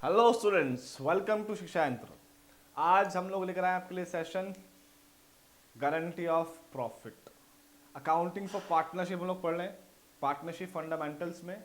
Hello students, welcome to शिक्षा यंत्र। आज हम लोग लेकर आए आपके लिए session guarantee of profit. Accounting for partnership हम लोग पढ़ रहे हैं। पार्टनरशिप फंडामेंटल्स में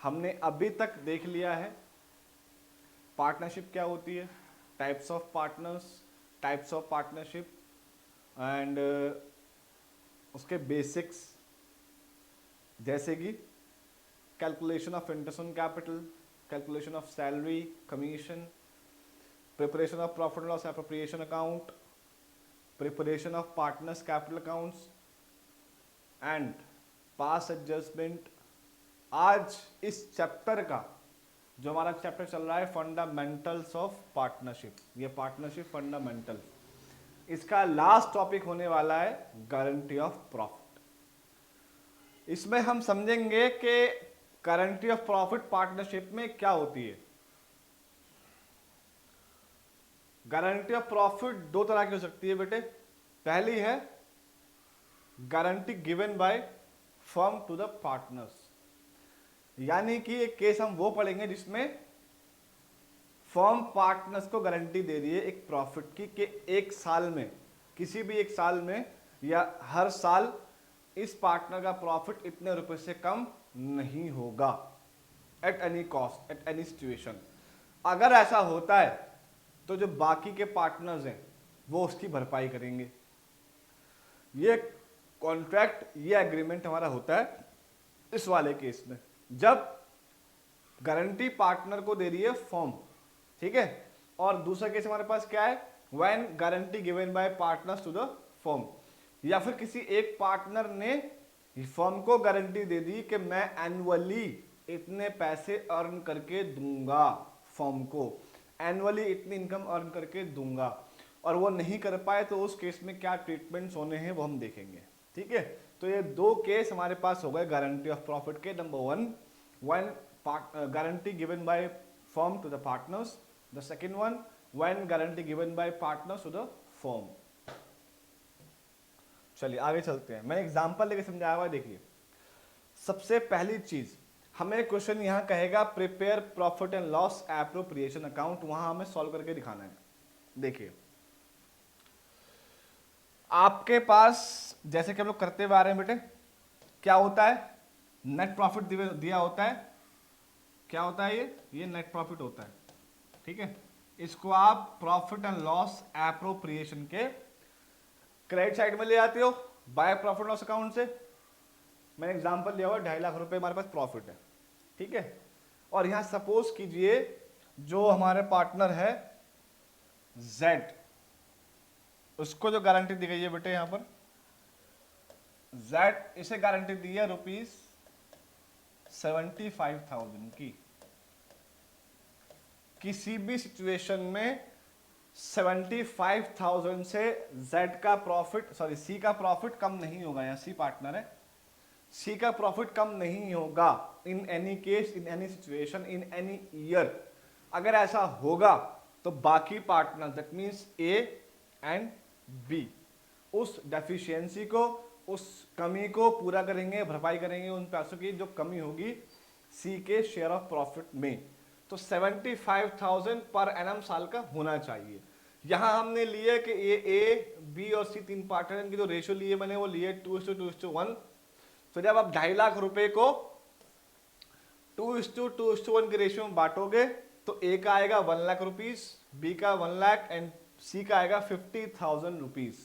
हमने अभी तक देख लिया है पार्टनरशिप क्या होती है, types of partners, types of partnership and उसके बेसिक्स, जैसे कि calculation of interest on capital, calculation of salary, commission, preparation of profit and loss appropriation account, preparation of partners capital accounts and past adjustment। आज इस chapter का जो हमारा chapter चल रहा है फंडामेंटल्स ऑफ पार्टनरशिप, ये पार्टनरशिप फंडामेंटल, इसका लास्ट टॉपिक होने वाला है गारंटी ऑफ प्रॉफिट। इसमें हम समझेंगे कि गारंटी ऑफ प्रॉफिट पार्टनरशिप में क्या होती है। गारंटी ऑफ प्रॉफिट दो तरह की हो सकती है बेटे। पहली है guarantee given by firm to the partners, यानी कि एक केस हम वो पढ़ेंगे जिसमें फर्म पार्टनर्स को गारंटी दे रही है एक प्रॉफिट की कि एक साल में, किसी भी एक साल में या हर साल इस पार्टनर का प्रॉफिट इतने रुपए से कम नहीं होगा at any cost, at any situation. अगर ऐसा होता है तो जो बाकी के पार्टनर्स हैं वो उसकी भरपाई करेंगे। ये कॉन्ट्रैक्ट, ये एग्रीमेंट हमारा होता है इस वाले केस में, जब गारंटी पार्टनर को दे रही है फर्म, ठीक है। और दूसरा केस हमारे पास क्या है, when guarantee given by partners to the firm, या फिर किसी एक पार्टनर ने फर्म को गारंटी दे दी कि मैं एनुअली इतने पैसे अर्न करके दूंगा, फर्म को एनुअली इतनी इनकम अर्न करके दूंगा, और वो नहीं कर पाए तो उस केस में क्या ट्रीटमेंट्स होने हैं वो हम देखेंगे, ठीक है। तो ये दो केस हमारे पास हो गए गारंटी ऑफ प्रॉफिट के। Number one, when guarantee given by firm to the partners. The second one, when guarantee given by partners to the firm. चलिए आगे चलते हैं, मैं एग्जांपल लेके समझाया हुआ है। देखिए, सबसे पहली चीज हमें क्वेश्चन यहां कहेगा prepare profit and loss appropriation account, वहां हमें सॉल्व करके दिखाना है। देखिए, आपके पास जैसे कि हम लोग करते हुए आ रहे हैं बेटे, क्या होता है, नेट प्रॉफिट दिया होता है। क्या होता है ये नेट प्रॉफिट होता है, ठीक है। इसको आप प्रॉफिट एंड लॉस एप्रोप्रिएशन के क्रेडिट साइड में ले आते हो बाय प्रॉफिट लॉस अकाउंट से। मैंने एग्जांपल लिया हुआ 2.5 लाख रुपए हमारे पास प्रॉफिट है, ठीक है। और यहां सपोज कीजिए जो हमारे पार्टनर है जेड, उसको जो गारंटी दी गई है बेटे यहां पर जेड, इसे गारंटी दी है ₹75,000 की। किसी भी सिचुएशन में 75,000 से जेड का प्रॉफिट, सॉरी सी का प्रॉफिट कम नहीं होगा। यहां सी पार्टनर है, सी का प्रॉफिट कम नहीं होगा in any case, in any situation, in any year. अगर ऐसा होगा तो बाकी partner that means A and B उस डेफिशिएंसी को, उस कमी को पूरा करेंगे, भरपाई करेंगे उन पैसों की जो कमी होगी सी के शेयर ऑफ प्रॉफिट में। तो 75,000 पर एनम साल का होना चाहिए। यहां हमने लिए कि ए बी और सी तीन पार्टनर की जो रेशियो लिए बने वो लिए 2:1। तो जब आप 2.5 लाख रुपए को 2:1 के रेशियो में बांटोगे तो ए का आएगा 1 लाख रुपीज, बी का 1 लाख एंड सी का आएगा 50,000 रुपीज।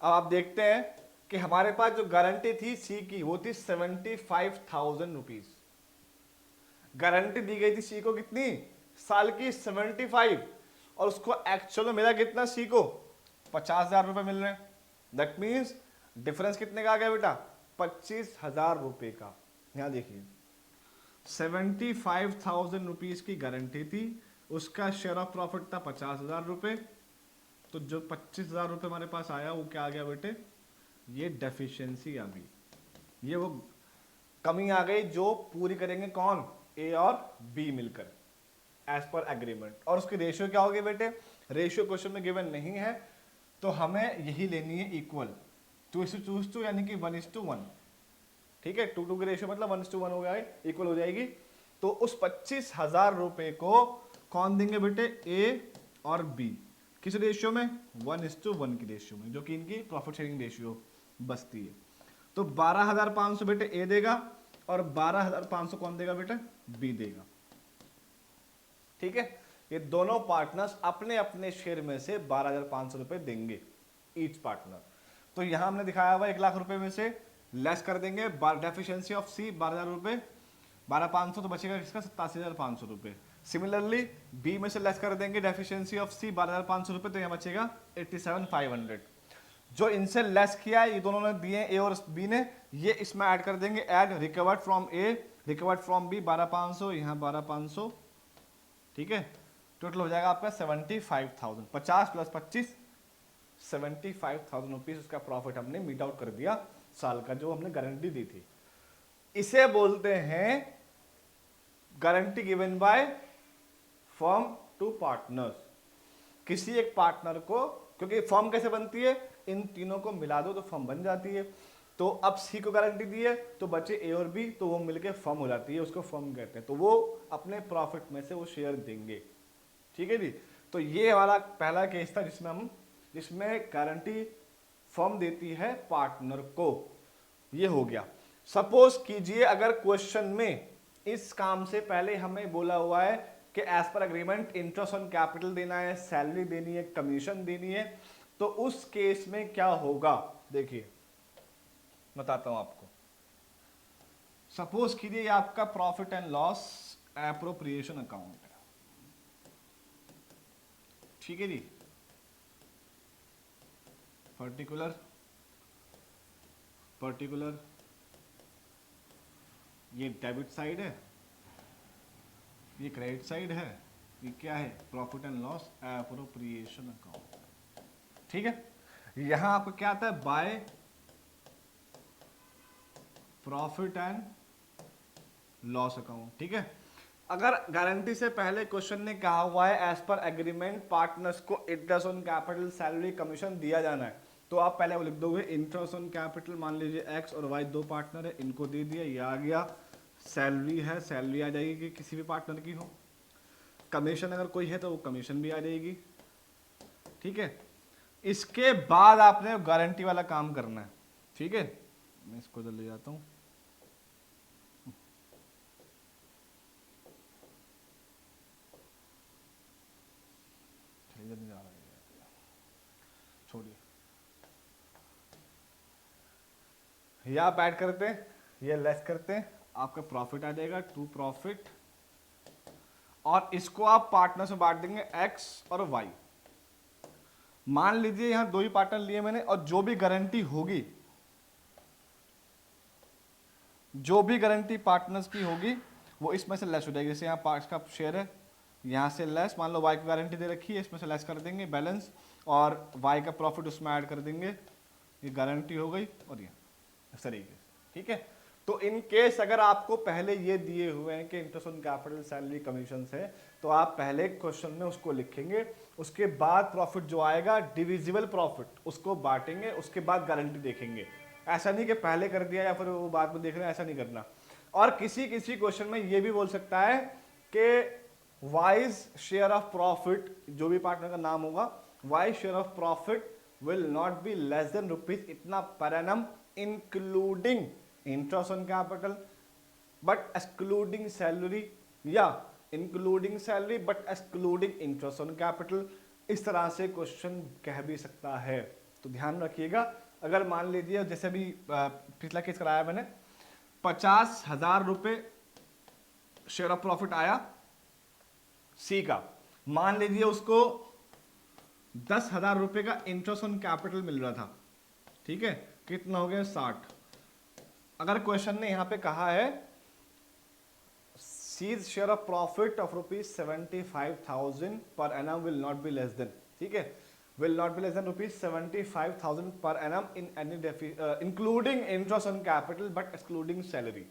अब आप देखते हैं कि हमारे पास जो गारंटी थी सी की वो थी 75,000 रुपीज। गारंटी दी गई थी सी को कितनी, साल की 75, और उसको एक्चुअल में मिला कितना, सी को 50,000 रुपए मिल रहे हैं। दैट मीन्स डिफरेंस कितने का आ गया बेटा, 25,000 रुपए का। यहां देखिए 75,000 रुपीज की गारंटी थी, उसका शेयर ऑफ प्रॉफिट था 50,000 रुपए। तो जो 25,000 रुपए हमारे पास आया वो क्या आ गया बेटे, ये डेफिशिएंसी आ गई, ये वो कमी आ गई जो पूरी करेंगे कौन, ए और बी मिलकर एज पर एग्रीमेंट। और उसकी रेशियो क्या होगी बेटे, रेशियो क्वेश्चन में गिवन नहीं है तो हमें यही लेनी है इक्वल, 2:2 यानी कि 1:1, ठीक है। 2:2 की रेशियो मतलब 1:1 हो गया, इक्वल हो जाएगी। तो उस 25,000 रुपए को कौन देंगे बेटे? ए और बी। किस रेशियो में? 1:1 की रेशियो में, जो कि इनकी प्रॉफिट शेयरिंग रेशियो बसती है। तो 12,500 बेटे ए देगा और 12,500 कौन देगा बेटे? बी देगा। ठीक है, ये दोनों पार्टनर्स अपने अपने शेयर में से 12,500 रुपए देंगे ईच पार्टनर। तो यहां हमने दिखाया हुआ 1,00,000 रुपए में से लेस कर देंगे डेफिशिएंसी ऑफ सी 12,000 रुपए, 12,500 तो बचेगा किसका? 87,500 रुपए। सिमिलरली बी में से लेस कर देंगे डेफिशिएंसी ऑफ सी 12,500 रुपए, तो यहाँ बचेगा 87,500। जो इनसे लेस किया है, ये दोनों ने दिए ए और बी ने, ये इसमें ऐड कर देंगे। Add recovered from A, recovered from B 12,500, यहाँ 12,500। ठीक है, टोटल हो जाएगा आपका 75,000। 50 + 25 75,000 रुपीज उसका प्रॉफिट हमने मीट आउट कर दिया साल का, जो हमने गारंटी दी थी। इसे बोलते हैं guarantee given by firm to partners. किसी एक पार्टनर को, क्योंकि फर्म कैसे बनती है? इन तीनों को मिला दो तो फर्म बन जाती है। तो अब सी को गारंटी दी है तो बचे ए और बी, तो वो मिलके फर्म हो जाती है, उसको फर्म कहते हैं। तो वो अपने प्रॉफिट में से वो शेयर देंगे। ठीक है जी। तो ये हमारा पहला केस था जिसमें गारंटी फर्म देती है पार्टनर को। ये हो गया। सपोज कीजिए अगर क्वेश्चन में इस काम से पहले हमें बोला हुआ है कि as per agreement interest on capital देना है, सैलरी देनी है, कमीशन देनी है, तो उस केस में क्या होगा? देखिए बताता हूं आपको। सपोज कीजिए ये आपका profit and loss appropriation account है। ठीक है जी। पर्टिकुलर ये डेबिट साइड है, ये क्रेडिट साइड है, ये क्या है? Profit and loss appropriation account. ठीक है, यहां आपको क्या आता है? By profit and loss account. ठीक है, अगर गारंटी से पहले क्वेश्चन ने कहा हुआ है एज पर एग्रीमेंट पार्टनर्स को interest on capital, salary, commission दिया जाना है, तो आप पहले वो लिख दोगे इंटरेस्ट ऑन कैपिटल। मान लीजिए एक्स और वाई दो पार्टनर है, इनको दे दिया, ये आ गया। सैलरी है, सैलरी आ जाएगी कि किसी भी पार्टनर की हो। कमीशन अगर कोई है तो वो कमीशन भी आ जाएगी। ठीक है, इसके बाद आपने गारंटी वाला काम करना है। ठीक है, मैं इसको इधर ले जाता हूं। छोड़िए, ये आप ऐड करते हैं, ये लेस करते हैं, आपका प्रॉफिट आ जाएगा टू प्रॉफिट, और इसको आप पार्टनर से बांट देंगे एक्स और वाई। मान लीजिए यहां दो ही पार्टनर लिए मैंने, और जो भी गारंटी होगी, जो भी गारंटी पार्टनर्स की होगी वो इसमें से लेस हो जाएगी। जैसे यहाँ पार्ट्स का शेयर है, यहाँ से लेस, मान लो वाई की गारंटी दे रखी है, इसमें से लेस कर देंगे बैलेंस, और वाई का प्रॉफिट उसमें ऐड कर देंगे। ये गारंटी हो गई, और ये इस तरीके से। ठीक है, तो इन केस अगर आपको पहले ये दिए हुए हैं कि interest on capital, salary, commission है, तो आप पहले क्वेश्चन में उसको लिखेंगे, उसके बाद प्रॉफिट जो आएगा डिविजिबल प्रॉफिट, उसको बांटेंगे, उसके बाद गारंटी देखेंगे। ऐसा नहीं कि पहले कर दिया या फिर वो बाद में देख रहे हैं, ऐसा नहीं करना। और किसी किसी क्वेश्चन में ये भी बोल सकता है कि वाइज शेयर ऑफ प्रॉफिट, जो भी पार्टनर का नाम होगा, wise share of profit will not be less than rupees इतना per annum, including interest on capital but excluding salary, या including salary but excluding interest on capital. इस तरह से क्वेश्चन कह भी सकता है। तो ध्यान रखिएगा, अगर मान लीजिए जैसे भी पिछला केस कराया मैंने, 50,000 रुपए शेयर ऑफ प्रॉफिट आया सी का, मान लीजिए उसको 10,000 रुपए का इंटरेस्ट ऑन कैपिटल मिल रहा था। ठीक है, कितना हो गया? 60। अगर क्वेश्चन ने यहां पे कहा है C's share of profit of ₹75,000 per annum will not be less than, ठीक है, will not be less than ₹75,000 per annum in any including interest on capital but excluding salary।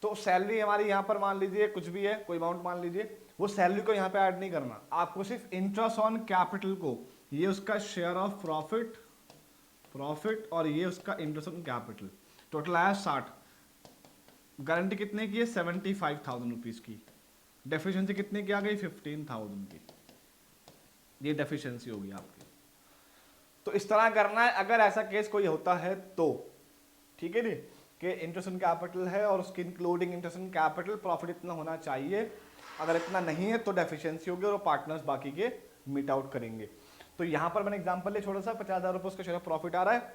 तो सैलरी हमारी यहाँ पर मान लीजिए कुछ भी है, कोई अमाउंट मान लीजिए, वो सैलरी को यहाँ पे ऐड नहीं करना, आपको सिर्फ इंटरेस्ट ऑन कैपिटल को, ये उसका शेयर ऑफ प्रॉफिट और ये उसका इंटरेस्ट ऑन कैपिटल, टोटल आया 60। गारंटी कितने की है? 75,000 रुपीज की। डेफिशिएंसी कितने की आ गई? 15,000 की। ये डेफिशिएंसी होगी आपकी। तो इस तरह करना है अगर ऐसा केस कोई होता है तो, ठीक है नी, कि इंटरेस्ट ऑन कैपिटल है और उसकी including interest on capital profit इतना होना चाहिए, अगर इतना नहीं है तो डेफिशिएंसी होगी और पार्टनर्स बाकी के मीट आउट करेंगे। तो यहां पर मैंने एग्जांपल लिया छोटा सा, 50,000 रुपये उसका शेयर प्रॉफिट आ रहा है,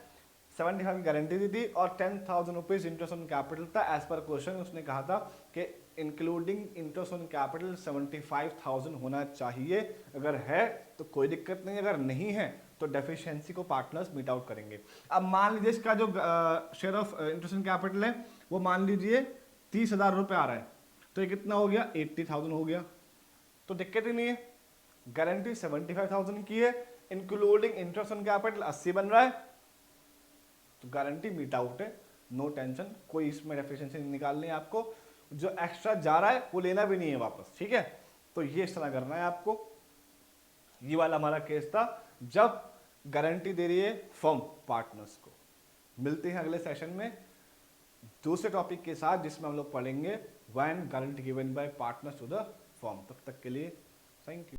75 की गारंटी दी थी और 10,000 रुपीज इंटरेस्ट ऑन कैपिटल था। एज पर क्वेश्चन उसने कहा था कि इंक्लूडिंग इंटरेस्ट ऑन कैपिटल 75,000 होना चाहिए, अगर है तो कोई दिक्कत नहीं, अगर नहीं है तो डेफिशिएंसी को पार्टनर्स मीट आउट करेंगे। अब मान लीजिए इसका जो share of interest on capital है वो मान लीजिए 30,000 रुपये आ रहा है, तो ये कितना हो गया? 80,000 हो गया, तो दिक्कत ही नहीं है। गारंटी 75,000 की है, इंक्लूडिंग इंटरेस्ट ऑन कैपिटल 80 बन रहा है, तो गारंटी मीट आउट है, नो टेंशन, कोई इसमें डेफिशिएंसी नहीं निकालनी है आपको, जो एक्स्ट्रा जा रहा है वो लेना भी नहीं है वापस, ठीक है। तो ये इस तरह करना है आपको। ये वाला हमारा केस था जब गारंटी दे रही है फर्म पार्टनर्स को। मिलते हैं अगले सेशन में दूसरे टॉपिक के साथ जिसमें हम लोग पढ़ेंगे when guarantee given by partners to the firm. तब तक के लिए थैंक यू।